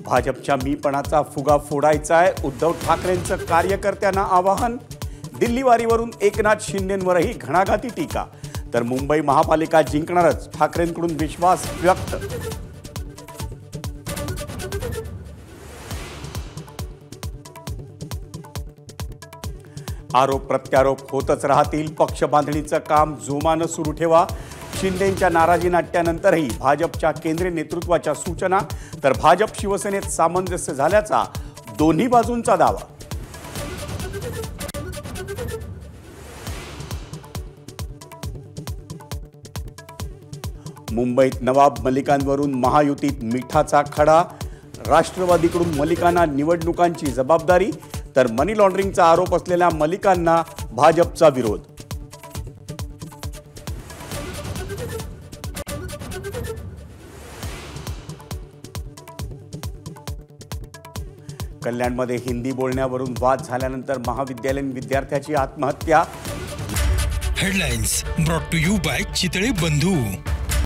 भाजपच्या मीपणाचा फुगा फोडायचा आहे, उद्धव ठाकरेंचं कार्यकर्त्यांना आवाहन। दिल्ली वारीवरून एकनाथ शिंदेंवरही घणाघाती टीका, तर मुंबई महापालिका जिंकणारच, ठाकरेंकडून विश्वास व्यक्त। आरोप प्रत्यारोप होतच राहतील, पक्ष बांधणीचं काम जोमानं सुरू ठेवा। शिंदेंच्या नाराजी नाट्यानंतरही भाजपच्या केंद्रीय नेतृत्वाच्या सूचना, तर भाजप शिवसेनेत सामंजस्य झाल्याचा दोन्ही बाजूंचा दावा। मुंबईत नवाब मलिकांवरून महायुतीत मिठाचा खडा, राष्ट्रवादीकडून मलिकांना निवडणुकांची जबाबदारी, तर मनी लॉन्ड्रिंगचा आरोप असलेल्या मलिकांना भाजपचा विरोध। कल्याणमध्ये हिंदी बोलण्यावरून वाद झाल्यानंतर महाविद्यालयीन विद्यार्थ्याची आत्महत्या। Headlines brought to you by Chitale बंधू।